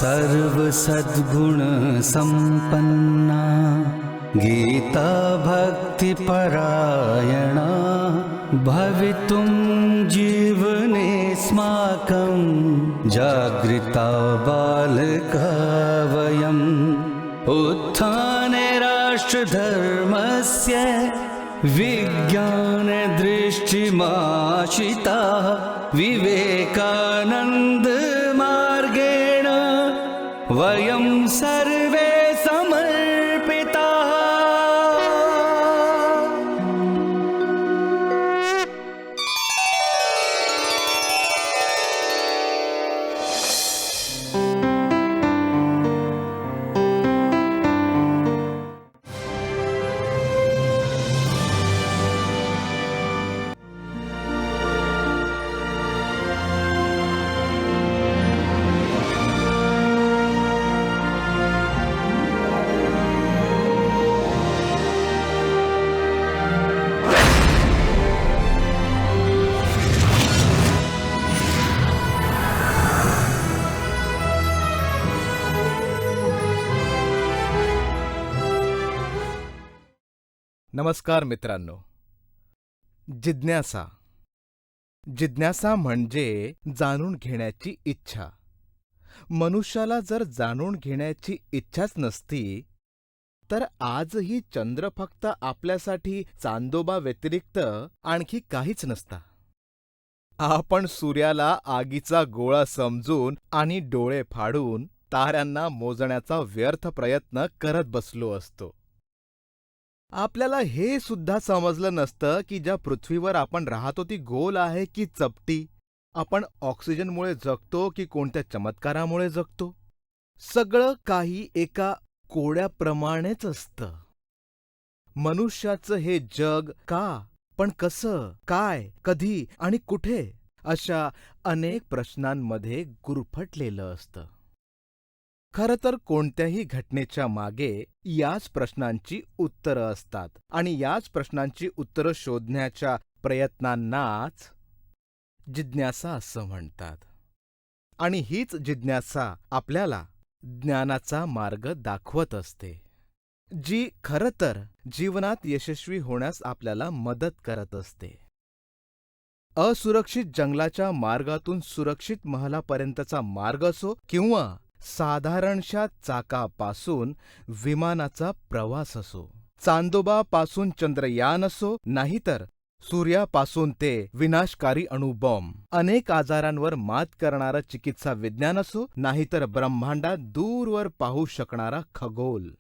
सर्व सद्गुण संपन्ना गीता भक्ति परायणा भवितुं जीवनेऽस्माकं जागृता बालका वयम् उत्थाने राष्ट्रधर्मस्य विज्ञानदृष्टिमाशिता विवेकानन्दमार्गेण वयं सर्वे समर्पिताः। नमस्कार मित्रांनो. जिज्ञासा. जिज्ञासा म्हणजे जाणून घेण्याची इच्छा. मनुष्याला जर जाणून घेण्याची इच्छाच नसती तर आजही चंद्र फक्त आपल्यासाठी चांदोबा व्यतिरिक्त आणखी काहीच नसता. आपण सूर्याला आगीचा गोळा समजून आणि डोळे फाडून ताऱ्यांना मोजण्याचा व्यर्थ प्रयत्न करत बसलो असतो. आपल्याला हे सुद्धा समजलं नसतं की ज्या पृथ्वीवर आपण राहतो ती गोल आहे की चपटी, आपण ऑक्सिजनमुळे जगतो की कोणत्या चमत्कारामुळे जगतो. सगळं काही एका कोड्याप्रमाणेच असतं. मनुष्याचं हे जग का, पण कसं, काय, कधी आणि कुठे अशा अनेक प्रश्नांमध्ये गुरफटलेलं असतं. खरं तर कोणत्याही घटनेच्या मागे याच प्रश्नांची उत्तरं असतात आणि याच प्रश्नांची उत्तरं शोधण्याच्या प्रयत्नांनाच जिज्ञासा असं म्हणतात. आणि हीच जिज्ञासा आपल्याला ज्ञानाचा मार्ग दाखवत असते, जी खरं तर जीवनात यशस्वी होण्यास आपल्याला मदत करत असते. असुरक्षित जंगलाच्या मार्गातून सुरक्षित महलापर्यंतचा मार्ग असो किंवा साधारणशा चाकापासून विमानाचा प्रवास असो, चांदोबापासून चंद्रयान असो, नाहीतर सूर्यापासून ते विनाशकारी अणुबॉम्ब, अनेक आजारांवर मात करणारं चिकित्सा विज्ञान असो, नाहीतर ब्रह्मांडात दूरवर पाहू शकणारा खगोल.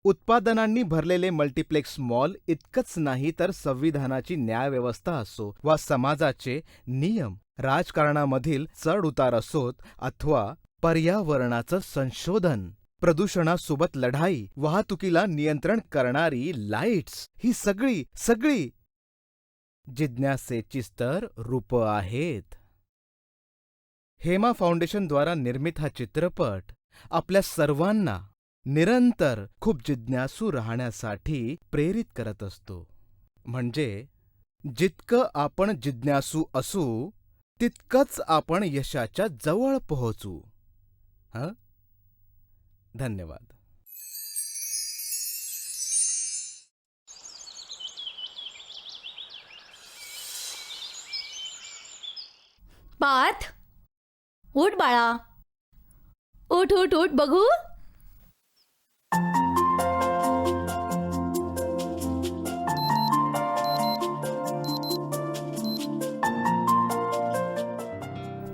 उत्पादनांनी भरलेले मल्टिप्लेक्स मॉल इतकंच नाही तर संविधानाची न्यायव्यवस्था असो वा समाजाचे नियम, राजकारणामधील चढ उतार असोत अथवा पर्यावरणाचं संशोधन, प्रदूषणासोबत लढाई, वाहतुकीला नियंत्रण करणारी लाईट्स, ही सगळी जिज्ञासेचीच तर रूपं आहेत. हेमा फाउंडेशनद्वारा निर्मित हा चित्रपट आपल्या सर्वांना निरंतर खूप जिज्ञासू राहण्यासाठी प्रेरित करत असतो. म्हणजे जितकं आपण जिज्ञासू असू तितकंच आपण यशाच्या जवळ पोहोचू. धन्यवाद. पार्थ, उठ बाळा, उठ उठ उठ बघू.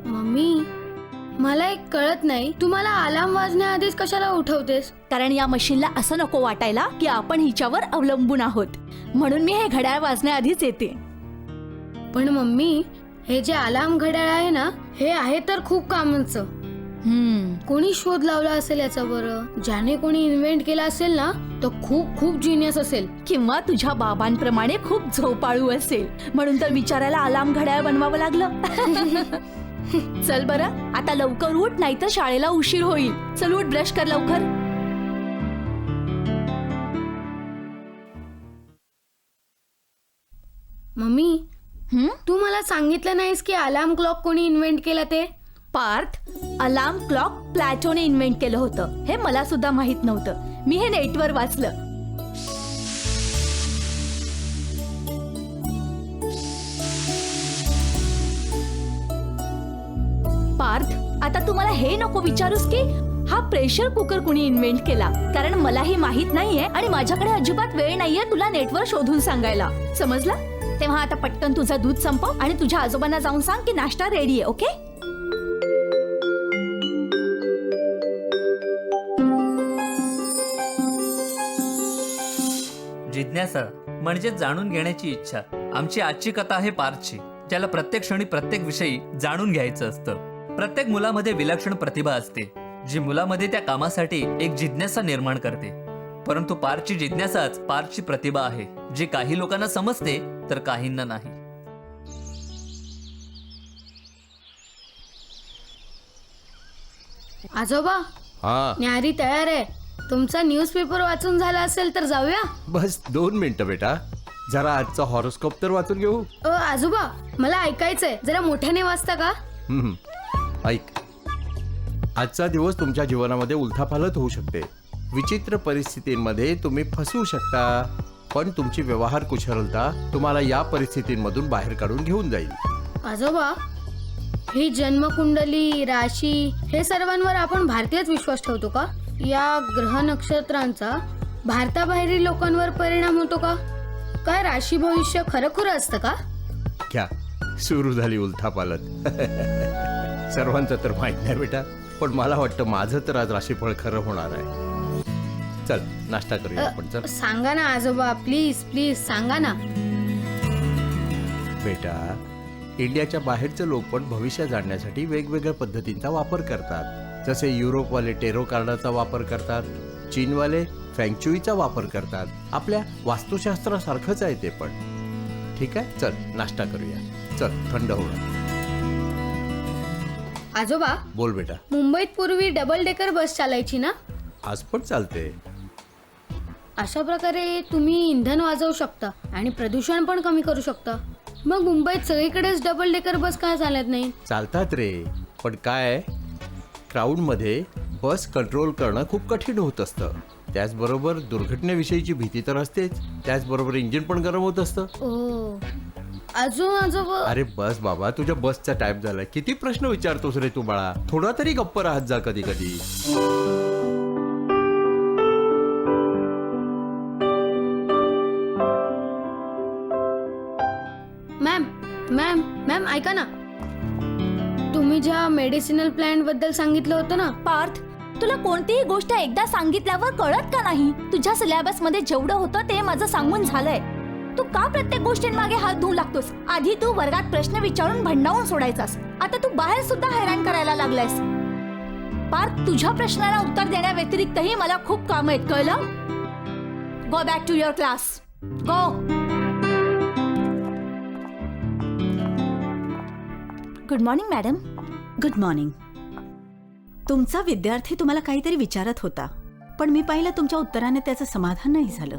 मम्मी, मला एक कळत नाही, तू मला अलार्म वाजण्याआधीच कशाला उठवतेस? कारण या मशीनला असं नको वाटायला की आपण हिच्यावर अवलंबून आहोत, म्हणून मी हे घड्याळ वाजण्याआधीच येते. पण मम्मी, हे जे अलार्म घड्याळ आहे ना, हे आहे तर खूप कामाचं. कोणी शोध लावला असेल याचा बरं? ज्याने कोणी इन्व्हेंट केला असेल ना, तो खूप खूप जिनियस असेल. किंवा तुझ्या बाबांप्रमाणे खूप झोपाळू असेल, म्हणून तर विचारायला अलार्म घड्याळ बनवावं लागलं. चल बरं, आता लवकर उठ, नाहीतर शाळेला उशीर होईल. चल उठ, ब्रश कर लवकर. मम्मी, तू मला सांगितलं नाहीस की अलार्म क्लॉक कोणी इन्व्हेंट केला ते? पार्थ, अलार्म क्लॉक प्लॅटोने इन्व्हेंट केलं होतं. हे मला सुद्धा माहित नव्हतं. मी हे नेटवर वाचलं. पार्थ, आता तुम्हाला हे नको विचारूस की हा प्रेशर कुकर कुणी इन्व्हेंट केला, कारण मलाही माहित नाहीये आणि माझ्याकडे अजिबात वेळ नाहीये तुला नेटवर शोधून सांगायला. समजलं? तेव्हा आता पटकन तुझं दूध संपव आणि तुझ्या आजोबांना जाऊन सांग की नाश्ता रेडी आहे. ओके? जिज्ञासा म्हणजे जाणून घेण्याची इच्छा. आमची आजची कथा आहे पार्थची, ज्याला प्रत्येक क्षणी प्रत्येक विषयी जाणून घ्यायचं असतं. प्रत्येक मुलामध्ये विलक्षण प्रतिभा असते, जी मुलामध्ये त्या कामासाठी एक जिज्ञासा निर्माण करते. परंतु पार्थची जिज्ञासाच पार्थची प्रतिभा आहे, जी काही लोकांना समजते तर काहींना नाही. आजोबा, हा, न्याहारी तयार आहे. तुमचा न्यूजपेपर वाचून झाला असेल तर जाऊया. बस 2 मिनिटं बेटा, जरा आजचा हॉरोस्कोप तर वाचून घेऊ. आजोबा, मला ऐकायचंय, जरा मोठ्याने वाचता का? ऐक, आजचा दिवस तुमच्या जीवनामध्ये उलथापालथ होऊ शकते. विचित्र परिस्थितींमध्ये तुम्ही फसवू शकता, पण तुमची व्यवहार कुशलता तुम्हाला या परिस्थितींमधून बाहेर काढून घेऊन जाईल. आजोबा, ही जन्मकुंडली, राशी हे सर्वांवर आपण भारतीयच विश्वास ठेवतो का? या ग्रह नक्षत्रांचा भारताबाहेरील लोकांवर परिणाम होतो का? काय राशी भविष्य खरंखुरं असतं का? घ्या, सुरू झाली उलथापालथ. सर्वांचं तर माहित नाही बेटा, पण मला वाटतं माझं तर आज राशीफळ खरं होणार आहे. चल नाश्ता करूया आपण. चल सांगा ना आजोबा, प्लीज प्लीज सांगा ना. बेटा, इंडियाच्या बाहेरचे लोक पण भविष्य जाणण्यासाठी वेगवेगळ्या पद्धतींचा वापर करतात. जसे युरोपवाले टेरो कार्डाचा वापर करतात, चीनवाले फँगचुईचा वापर करतात. आपल्या वास्तुशास्त्रासारखंच आहे ते पण. ठीक आहे, चल नाश्ता करूया. चल, थंड होणार. आजोबा, बोल बेटा. मुंबईत पूर्वी डबल डेकर बस चालायची ना? आज पण चालते. अशा प्रकारे तुम्ही इंधन वाचवू शकता आणि प्रदूषण पण कमी करू शकता. मग मुंबईत सगळीकडेच डबल डेकर बस का चालत नाही? चालतात रे, पण काय, क्राऊडमध्ये बस कंट्रोल करणं खूप कठीण होत असतं. त्याचबरोबर दुर्घटनेविषयीची भीती तर असतेच, त्याचबरोबर इंजिन पण गरम होत असतं. ओ, अजून आजोबा. अरे बस बाबा, तुझ्या बसचा टाईप झालाय. किती प्रश्न विचारतोस रे तू बाळा. थोडा तरी गप्प राहत जा कधी कधी. मॅम मॅम मॅम ऐका ना, तुम्ही ज्या मेडिसिनल प्लॅन बद्दल सांगितलं होतं ना. पार्थ, तुला कोणतीही गोष्ट एकदा सांगितल्यावर कळत का नाही? तुझ्या सिलेबस मध्ये जेवढं होतं ते माझं सांगून झालंय. तू का प्रत्येक गोष्टींमागे हात धुवू लागतोस? आधी तू वर्गात प्रश्न विचारून भंडावून सोडायचास, आता तू बाहेर सुद्धा हैराण करायला लागलायस. पार्थ, तुझ्या प्रश्नाला उत्तर देण्या व्यतिरिक्तही मला खूप काम आहेत, कळलं? Go back to your class. Go. Good morning madam. Good morning. तुमचा विद्यार्थी तुम्हाला काहीतरी विचारत होता, पण मी पाहिलं तुमच्या उत्तराने त्याचं समाधान नाही झालं.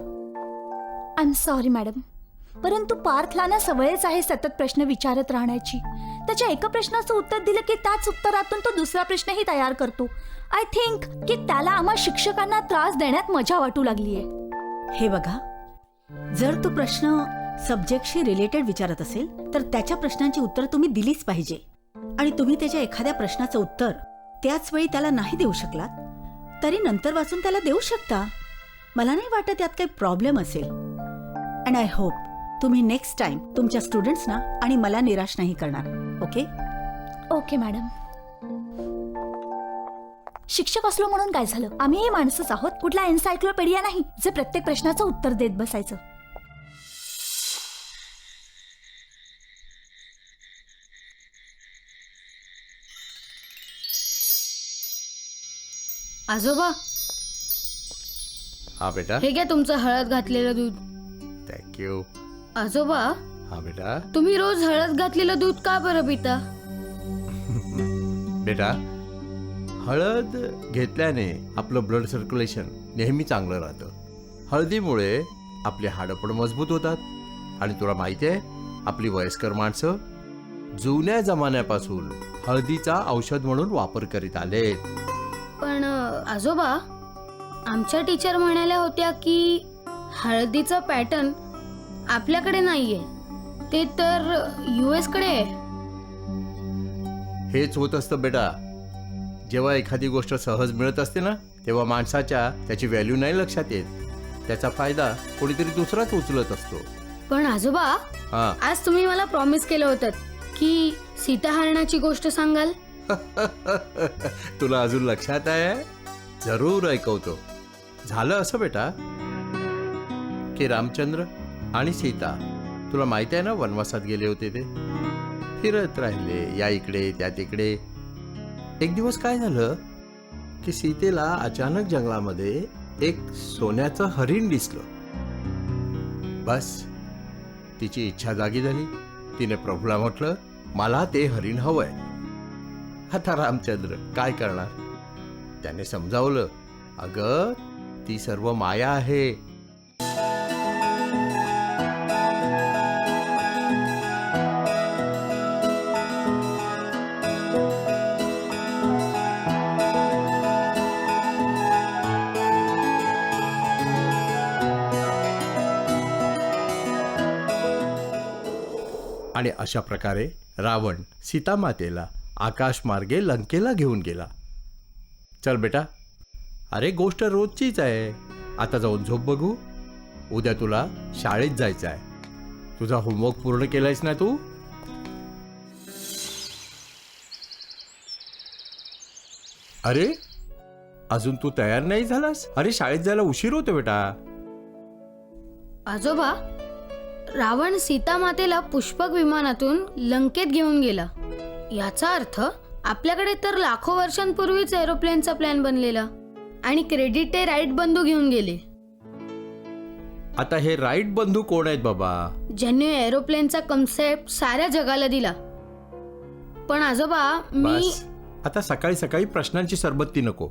आय एम सॉरी मॅडम, परंतु पार्थला ना सवयच आहे सतत प्रश्न विचारत राहण्याची. त्याच्या एका प्रश्नाचं उत्तर दिलं की त्याच उत्तरातून तो दुसरा प्रश्नही तयार करतो. आय थिंक की त्याला आम्हा शिक्षकांना त्रास देण्यात मजा वाटू लागलीये. हे बघा, जर तो प्रश्न सब्जेक्टशी रिलेटेड विचारत असेल तर त्याच्या प्रश्नांची उत्तर तुम्ही दिलीच पाहिजे. आणि तुम्ही त्याच्या एखाद्या प्रश्नाचं उत्तर त्याच वेळी त्याला नाही देऊ शकलात तरी नंतर वाचून त्याला देऊ शकता. मला नाही वाटत यात काही प्रॉब्लेम असेल. अँड आय होप तुम्ही नेक्स्ट टाइम तुमच्या स्टुडंट्सना आणि मला निराश नाही करणार. ओके? Okay madam. शिक्षक असलो म्हणून काय झालं? आम्हीही माणसंच आहोत, कुठला एन्सायक्लोपीडिया नाही जे प्रत्येक प्रश्नाचं उत्तर देत बसायचं. आजोबा, हा बेटा. हे घ्या तुमचं हळद घातलेलं दूध. थँक्यू. आजोबा, हा बेटा. तुम्ही रोज हळद घातलेलं दूध का बरं पिता? बेटा, हळद घेतल्याने आपलं ब्लड सर्क्युलेशन नेहमी चांगलं राहतं. हळदीमुळे आपली हाडं पण मजबूत होतात. आणि तुला माहिती आहे, आपली वयस्कर माणसं जुन्या जमान्यापासून हळदीचा औषध म्हणून वापर करीत आलेत. पण आजोबा, आमच्या टीचर म्हणाल्या होत्या की हळदीचं पॅटर्न आपल्याकडे नाहीये, ते तर US कडे आहे. हेच होत असतं बेटा. जेव्हा एखादी गोष्ट सहज मिळत असते ना, तेव्हा माणसाच्या त्याची व्हॅल्यू नाही लक्षात येत. त्याचा फायदा कोणीतरी दुसराच उचलत असतो. पण आजोबा, हा. आज तुम्ही मला प्रॉमिस केलं होतं की सीताहरणाची गोष्ट सांगाल. तुला अजून लक्षात आहे? जरूर ऐकवतो. झालं असं बेटा की रामचंद्र आणि सीता, तुला माहिती आहे ना, वनवासात गेले होते. ते फिरत राहिले या इकडे त्या तिकडे. एक दिवस काय झालं की सीतेला अचानक जंगलामध्ये एक सोन्याचं हरिण दिसलं. बस तिची इच्छा जागी झाली. तिने प्रभूला म्हटलं, मला ते हरिण हवंय. आता रामचंद्र काय करणार? त्याने समजावलं, अगं ती सर्व माया आहे. आणि अशा प्रकारे रावण सीतामातेला आकाशमार्गे लंकेला घेऊन गेला. चल बेटा, अरे गोष्ट रोजचीच आहे. आता जाऊन झोप बघू. उद्या तुला शाळेत जायचं आहे. तुझा होमवर्क पूर्ण केलायस ना तू? अरे अजून तू तयार नाही झालास? अरे शाळेत जायला उशीर होतो बेटा. आजोबा, रावण सीतामातेला पुष्पक विमानातून लंकेत घेऊन गेला. याचा अर्थ आपल्याकडे तर लाखो वर्षांपूर्वीच एरोप्लेनचा प्लॅन बनलेला आणि क्रेडिट ते राईट बंधू घेऊन गेले. आता हे राईट बंधू कोण आहेत बाबा? ज्यांनी एरोप्लेनचा कन्सेप्ट साऱ्या जगाला दिला. पण आजोबा, मी बस आता सकाळी सकाळी प्रश्नांची सरबत्ती नको.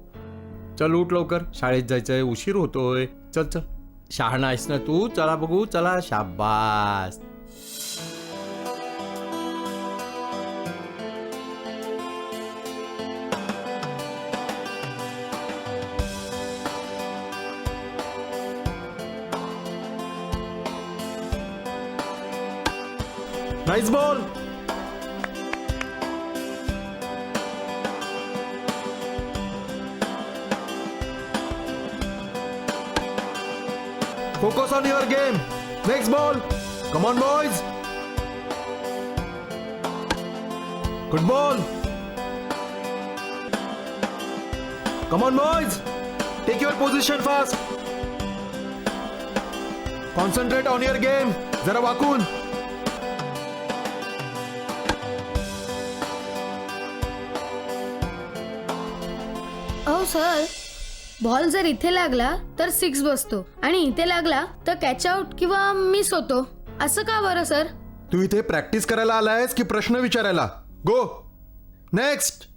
चल उठ लवकर, शाळेत जायचंय, उशीर होतोय. चल चल, शहाणा आहेस ना तू. चला बघू, चला. शाबास. Nice ball. Focus on your game. Next ball. Come on, boys. Good ball. Come on, boys. Take your position fast. Concentrate on your game. जरा वाकून. सर, बॉल जर इथे लागला तर 6 बसतो आणि इथे लागला तर कॅच आउट किंवा मिस होतो. असं का बरं सर? तू इथे प्रॅक्टिस करायला आलायस की प्रश्न विचारायला? Go next.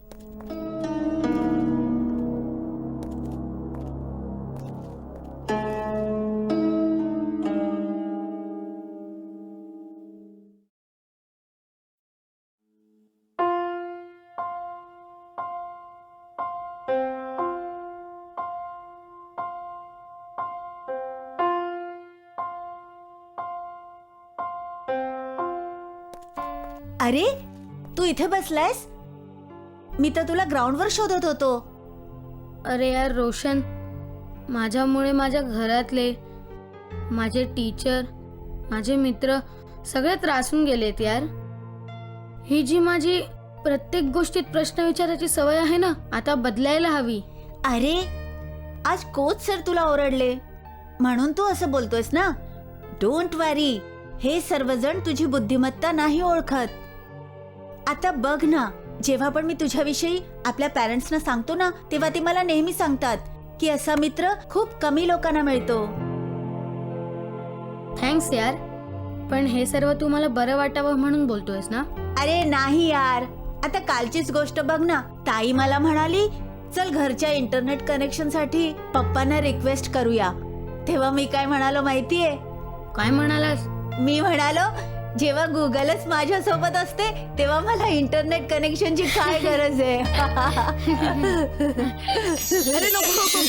अरे तू इथे बसलायस? मी तर तुला ग्राउंडवर शोधत होतो. अरे यार रोशन, माझ्यामुळे माझ्या घरातले, माझे टीचर, माझे मित्र सगळे त्रासून गेलेत यार. ही जी माझी प्रत्येक गोष्टीत प्रश्न विचारायची सवय आहे ना, आता बदलायला हवी. अरे आज कोच सर तुला ओरडले म्हणून तू असं बोलतोयस ना. डोंट वरी, हे सर्वजण तुझी बुद्धिमत्ता नाही ओळखत. आता बघ ना, जेव्हा पण मी तुझ्याविषयी आपल्या पॅरेंट्सना सांगतो ना, तेव्हा ते मला नेहमी सांगतात की असा मित्र खूप कमी लोकांना मिळतो. थँक्स यार, पण हे सर्व तू मला बरं वाटावं म्हणून बोलतोयस ना? अरे नाही यार, आता कालचीच गोष्ट बघ ना. ताई मला म्हणाली, चल घरच्या इंटरनेट कनेक्शन साठी पप्पांना रिक्वेस्ट करूया. तेव्हा मी काय म्हणालो माहितीये? काय म्हणालास? मी म्हणालो, जेव्हा गुगलच माझ्या सोबत असते तेव्हा मला इंटरनेट कनेक्शनची काय गरज आहे. अरे नको नको.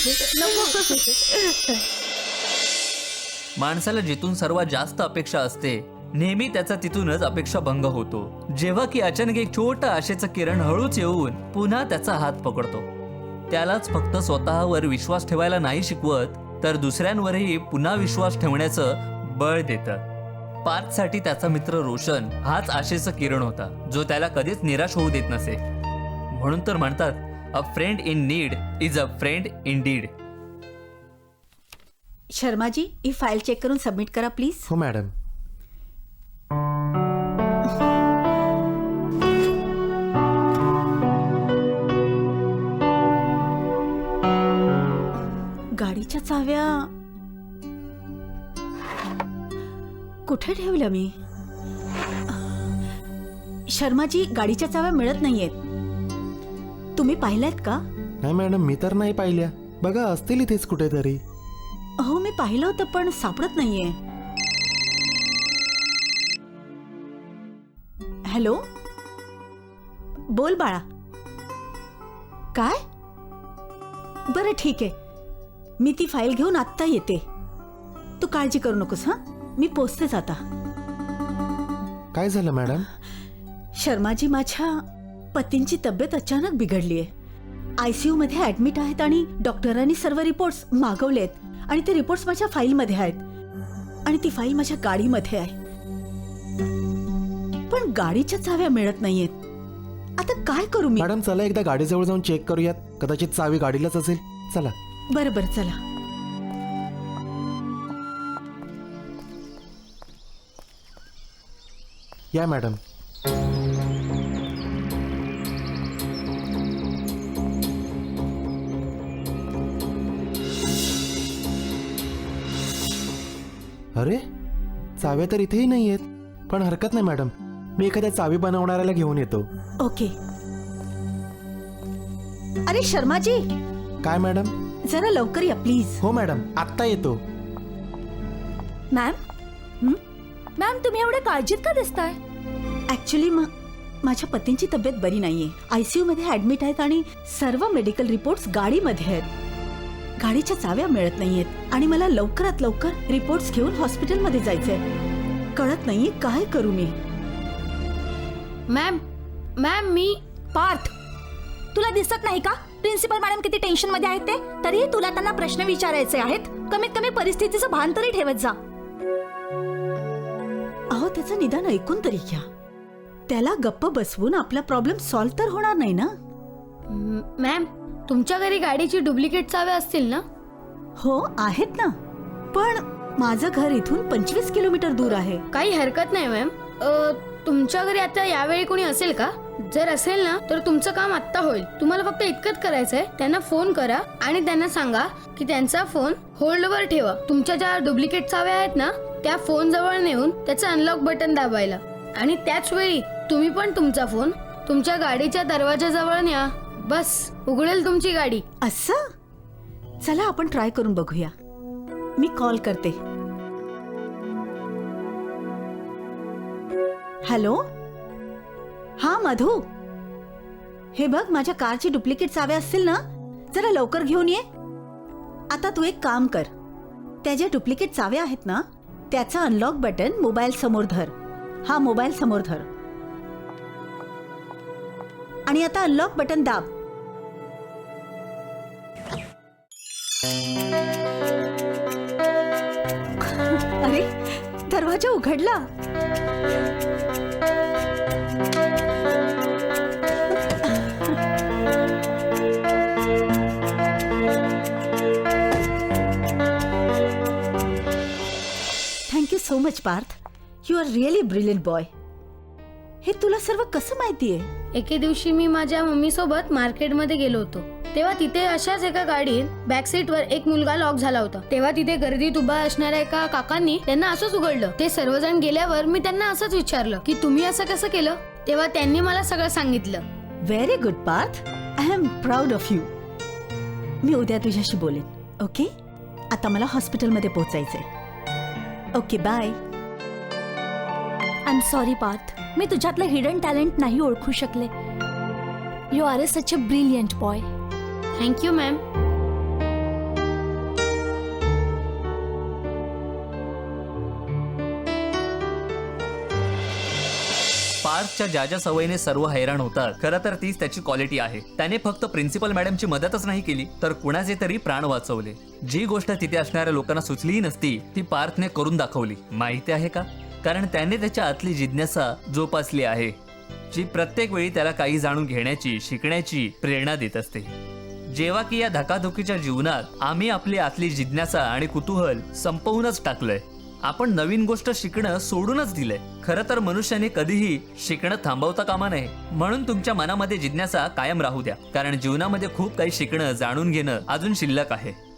माणसाला जिथून सर्वात जास्त अपेक्षा असते नेहमी त्याचा तिथूनच अपेक्षा भंग होतो. जेव्हा की अचानक एक छोटं आशेचं किरण हळूच येऊन पुन्हा त्याचा हात पकडतो. त्यालाच फक्त स्वतःवर विश्वास ठेवायला नाही शिकवत तर दुसऱ्यांवरही पुन्हा विश्वास ठेवण्याचं बळ देतं. पार्थसाठी त्याचा मित्र रोशन हाच आशेचं किरण होता जो त्याला कधीच निराश होऊ देत नसे. म्हणून तर म्हणतात अ friend in need is a friend in deed. Sharmaji he file check करून सबमिट करा प्लीज. हो मॅडम. गाडीच्या चाव्या कुठे ठेवल्या मी? शर्माजी गाडीच्या चाव्या मिळत नाहीयेत. तुम्ही पाहिल्यात का? नाही मॅडम, मी तर नाही पाहिल्या. बघा, असतील इथेच कुठेतरी. हो मी पाहिलं होतं पण सापडत नाहीये. हॅलो, बोल बाळा. काय? बरं ठीक आहे, मी ती फाईल घेऊन आत्ता येते. तू काळजी करू नकोस. हां, मी पोचतेच आता. काय झालं मॅडम? शर्माजी, माझ्या पतींची तब्येत अचानक बिघडलीये. ICU मध्ये ऍडमिट आहेत आणि डॉक्टरांनी सर्व रिपोर्ट्स मागवलेत आणि ते रिपोर्ट्स माझ्या फाईलमध्ये आहेत आणि ती फाईल माझ्या गाडीमध्ये आहे. पण गाडीच्या चाव्या मिळत नाहीयेत. आता काय करू मी? मॅडम चला एकदा गाडीजवळ जाऊन चेक करूयात. कदाचित चावी गाडीलाच असेल. चला. बरं बरं चला. या मॅडम. अरे, चाव्या तर इथेही नाही आहेत. पण हरकत नाही मॅडम, मी एखाद्या चावी बनवणाऱ्याला घेऊन येतो. ओके. अरे शर्माजी. काय मॅडम? जरा लवकर या प्लीज. हो मॅडम, आत्ता येतो. मॅम, मॅम तुम्ही एवढे काळजीत का दिसताय? ऍक्च्युली माझ्या पतींची तब्येत बरी नाहीये. ICU मध्ये ऍडमिट आहेत आणि सर्व मेडिकल रिपोर्ट्स गाडीमध्ये आहेत. गाडीच्या चाव्या मिळत नाहीयेत आणि मला लवकरात लवकर रिपोर्ट्स घेऊन हॉस्पिटलमध्ये जायचंय. कळत नाहीये काय करू मी. मॅम मी पार्थ, तुला दिसत नाही का प्रिन्सिपल मॅडम किती टेन्शन मध्ये आहेत ते? तरीही तुला त्यांना प्रश्न विचारायचे आहेत. कमीत कमी परिस्थितीचं भान तरी ठेवत जा. अहो, त्याचं निदान ऐकून तरी घ्या. त्याला गप्प बसवून आपला प्रॉब्लेम सॉल्व्ह तर होणार नाही ना. मॅम, तुमच्या घरी गाडीची डुप्लिकेट चाव्या असतील ना? हो आहेत ना, पण माझं घर इथून 25 किलोमीटर दूर आहे. काही हरकत नाही मॅम. तुमच्या घरी आता यावेळी कोणी असेल का? जर असेल ना तर तुमचं काम आत्ता होईल. तुम्हाला फक्त इतकंच करायचंय, त्यांना फोन करा आणि त्यांना सांगा की त्यांचा फोन होल्डवर ठेवा. तुमच्या ज्या डुप्लिकेट चाव्या आहेत ना त्या फोन जवळ नेऊन त्याचं अनलॉक बटन दाबायला आणि त्याच वेळी तुम्ही पण तुमचा फोन तुमच्या गाडीच्या दरवाजाजवळ न्या. बस, उघडेल तुमची गाडी. असं? चला आपण ट्राय करून बघूया. मी कॉल करते. हॅलो. हा मधू, हे बघ माझ्या कारची डुप्लिकेट चाव्या असतील ना, जरा लवकर घेऊन ये. आता तू एक काम कर, त्या ज्या डुप्लिकेट चाव्या आहेत ना त्याचा अनलॉक बटन मोबाईल समोर धर. हा मोबाईल समोर धर आणि आता अनलॉक बटन दाब. अरे, दरवाजा उघडला. Thank you so much Parth. You are really brilliant boy. हे तुला सर्व कसं माहितीये? एके दिवशी मी माझ्या मम्मी सोबत मार्केटमध्ये गेलो होतो. तेव्हा तिथे अशाच एका गाडीत बॅक सीटवर एक मुलगा लॉक झाला होता. तेव्हा तिथे गर्दीत उभा असणाऱ्या एका काकांनी त्यांना असंच उघडलं. ते सर्वजण गेल्यावर मी त्यांना असंच विचारलं की तुम्ही असं कसं केलं? तेव्हा त्यांनी मला सगळं सांगितलं. Very good Parth. I am proud of you. मी उद्या तुझ्याशी बोलेन. ओके, आता मला हॉस्पिटलमध्ये पोहोचायचंय. Okay, bye. I am sorry Parth, मी तुझ्यातलं हिडन टॅलेंट नाही ओळखू शकले. You are such a brilliant boy. Thank you ma'am. पार्थच्या ज्या सवयीने सर्व हैराण होतात, खरं तर तीच त्याची क्वालिटी आहे. त्याने फक्त प्रिन्सिपल मॅडमची मदतच नाही केली, तर कुणाचे तरी प्राण वाचवले. जी गोष्ट तिथे असणाऱ्या लोकांना सुचलीही नसती, ती पार्थने करून दाखवली. माहिती आहे का? कारण त्याने त्याच्या आतली जिज्ञासा जोपासली आहे, जी प्रत्येक वेळी त्याला काही जाणून घेण्याची, शिकण्याची प्रेरणा देत असते. जेव्हा की या धकाधकीच्या जीवनात आम्ही आपली आतली जिज्ञासा आणि कुतूहल संपवूनच टाकलंय. आपण नवीन गोष्ट शिकणं सोडूनच दिलंय. खरं तर मनुष्याने कधीही शिकणं थांबवता कामा नये. म्हणून तुमच्या मनामध्ये जिज्ञासा कायम राहू द्या, कारण जीवनामध्ये खूप काही शिकणं, जाणून घेणं अजून शिल्लक आहे.